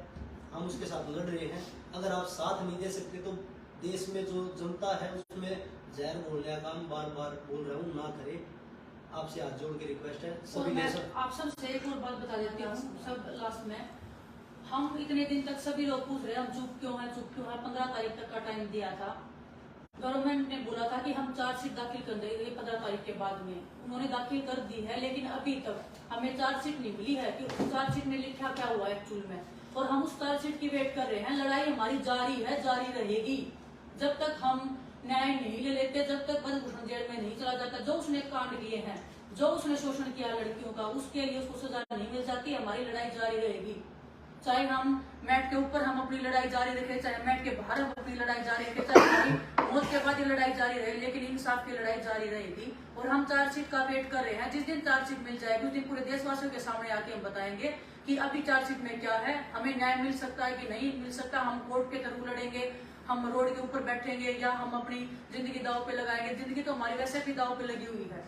हम उसके साथ लड़ रहे हैं। अगर आप साथ नहीं दे सकते तो देश में जो जनता है उसमें जहर बोलने का काम बार बार बोल रहा हूँ ना करे। आपसे हाथ जोड़ के रिक्वेस्ट है सभी आप सबसे एक और बात बता देती हूँ सब लास्ट में। हम इतने दिन तक सभी लोग पूछ रहे हैं हम चुप क्यों है 15 तारीख तक का टाइम दिया था। गवर्नमेंट ने बोला था कि हम चार्जशीट दाखिल कर देंगे 15 तारीख के बाद में, उन्होंने दाखिल कर दी है, लेकिन अभी तक हमें चार्जशीट नहीं मिली है कि चार्जशीट में लिखा क्या हुआ एक्चुअल में। और हम उस चार्जशीट की वेट कर रहे हैं। लड़ाई हमारी जारी है, जारी रहेगी जब तक हम न्याय नहीं ले लेते, जब तक ब्रजभूषण जेल में नहीं चला जाता। जो उसने कांड किए हैं, जो उसने शोषण किया लड़कियों का, उसके लिए उसको सजा नहीं मिल जाती, हमारी लड़ाई जारी रहेगी। चाहे हम मैट के ऊपर हम अपनी लड़ाई जारी रखें, चाहे मैट के बाहर हम अपनी लड़ाई जारी रखें, चाहे हमारी मौत के बाद ये लड़ाई जारी रहे, लेकिन इंसाफ की लड़ाई जारी रहेगी। और हम चार्जशीट का वेट कर रहे हैं। जिस दिन चार्जशीट मिल जाएगी उस दिन पूरे देशवासियों के सामने आके हम बताएंगे कि अभी चार्जशीट में क्या है, हमें न्याय मिल सकता है कि नहीं मिल सकता। हम कोर्ट के थ्रू लड़ेंगे, हम रोड के ऊपर बैठेंगे, या हम अपनी जिंदगी दाव पे लगाएंगे। जिंदगी तो हमारी वैसे भी दाव पे लगी हुई है,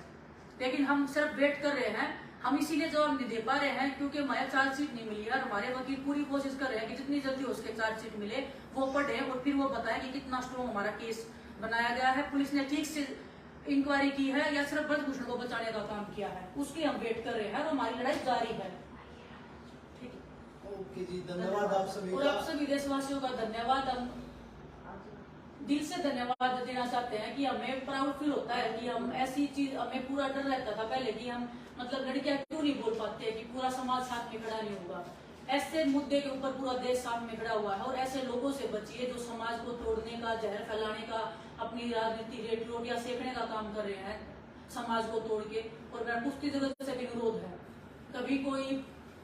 लेकिन हम सिर्फ वेट कर रहे हैं। हम इसीलिए जवाब नहीं दे पा रहे हैं क्योंकि हमारे चार्जशीट नहीं मिली है। और हमारे वकील पूरी कोशिश कर रहे हैं कि जितनी जल्दी हो सके चार्जशीट मिले, वो पढ़े और फिर वो बताएं कि कितना स्ट्रॉन्ग हमारा केस बनाया गया है, पुलिस ने ठीक से इंक्वायरी की है या सिर्फ ब्रजभूषण को बचाने का काम किया है। उसकी हम वेट कर रहे हैं और हमारी लड़ाई जारी है। ठीक है, ओके जी, धन्यवाद आप सभी और का। आप सभी देशवासियों का धन्यवाद। हम दिल से धन्यवाद देना चाहते हैं कि हमें प्राउड फील होता है कि हम ऐसी चीज, हमें पूरा डर रहता था पहले कि हम मतलब लड़कियां क्यों नहीं बोल पाते कि पूरा समाज साथ में खड़ा नहीं होगा। ऐसे मुद्दे के ऊपर पूरा देश साथ में खड़ा हुआ है। और ऐसे लोगों से बचिए जो समाज को तोड़ने का, जहर फैलाने का, अपनी राजनीति रोटियां सेकने का काम कर रहे हैं समाज को तोड़ के। और मेरा कुश्ती जगत से भी अनुरोध है, कभी कोई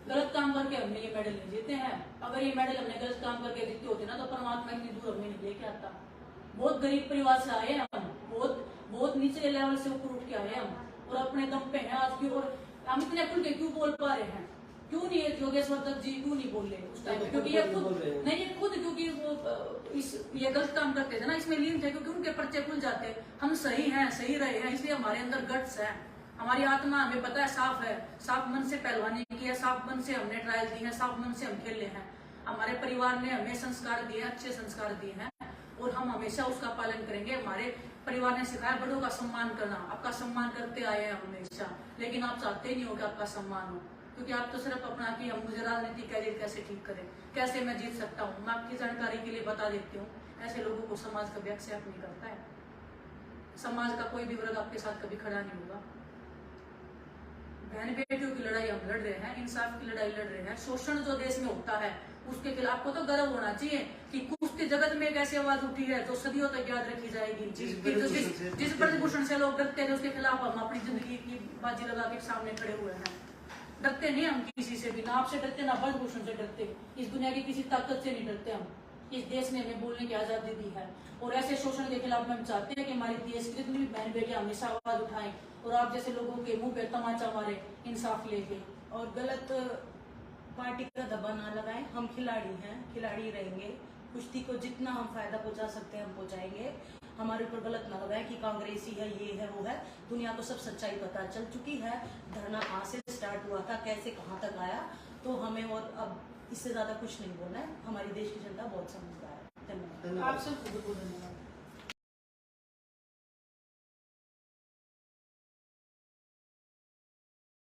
गलत काम करके हमने ये मेडल नहीं जीते हैं। अगर ये मेडल हमने गलत काम करके जीते होते ना तो परमात्मा इतनी दूर हमें नहीं लेके आता। बहुत गरीब परिवार से आए हैं हम, बहुत निचले लेवल से ऊपर उठ के आए हम, और अपने दम पे हैं आज की। और हम इतने खुल के क्यों बोल पा रहे हैं? क्यों नहीं योगेश्वर दत्त जी क्यों नहीं बोले उस टाइम पे? क्योंकि ये खुद नहीं, ये खुद क्योंकि वो ये गलत काम करते थे ना, इसमें लीन थे, क्योंकि उनके पर्चे खुल जाते। हम सही हैं, सही रहे हैं, इसलिए हमारे अंदर गट्स है, हमारी आत्मा हमें पता है साफ है, साफ मन से पहलवानी की है, साफ मन से हमने ट्रायल दी है, साफ मन से हम खेले हैं। हमारे परिवार ने हमें संस्कार दिए, अच्छे संस्कार दिए हैं और हम हमेशा उसका पालन करेंगे। हमारे परिवार ने सिखाया बड़ों का सम्मान करना, आपका सम्मान करते आए हैं हमेशा, लेकिन आप चाहते ही नहीं हो कि आपका सम्मान हो, क्योंकि आप तो सिर्फ अपना कि हम मुझे राजनीतिक कैरियर कैसे ठीक करें, कैसे मैं जीत सकता हूँ। मैं आपकी जानकारी के लिए बता देती हूँ, ऐसे लोगों को समाज कभी एक्सेप्ट नहीं करता है। समाज का कोई भी वर्ग आपके साथ कभी खड़ा नहीं होगा। बहन बेटियों की लड़ाई हम लड़ रहे हैं, इंसाफ की लड़ाई लड़ रहे हैं। शोषण जो देश में होता है उसके खिलाफ आपको तो गर्व होना चाहिए कि कुश्ती जगत में एक ऐसी आवाज उठी है जो सदियों तक याद रखी जाएगी। जिस ब्रजभूषण से लोग डरते थे उसके खिलाफ हम अपनी जिंदगी की बाजी लगा के सामने खड़े हुए हैं। डरते नहीं हम किसी से भी, ना आपसे डरते ना ब्रजभूषण से डरते, इस दुनिया की किसी ताकत से नहीं डरते हम। इस देश ने हमें बोलने की आजादी दी है और ऐसे शोषण के खिलाफ हम चाहते हैं कि हमारी देश की जितनी भी बहन बेटियां हमेशा आवाज उठाएं और आप जैसे लोगों के मुंह पे तमाचा मारे इंसाफ लेके। और गलत पार्टी का दबा ना लगाएं। हम खिलाड़ी हैं, खिलाड़ी रहेंगे। कुश्ती को जितना हम फायदा पहुंचा सकते हैं हम पहुंचाएंगे। हमारे ऊपर गलत ना लगाएं कि कांग्रेसी है, ये है, वो है। दुनिया को सब सच्चाई पता चल चुकी है। धरना कहाँ से स्टार्ट हुआ था, कैसे कहाँ तक आया, तो हमें और अब इससे ज्यादा कुछ नहीं बोलना है। हमारी देश की जनता बहुत समझदार है। धन्यवाद। आप सबको बहुत धन्यवाद।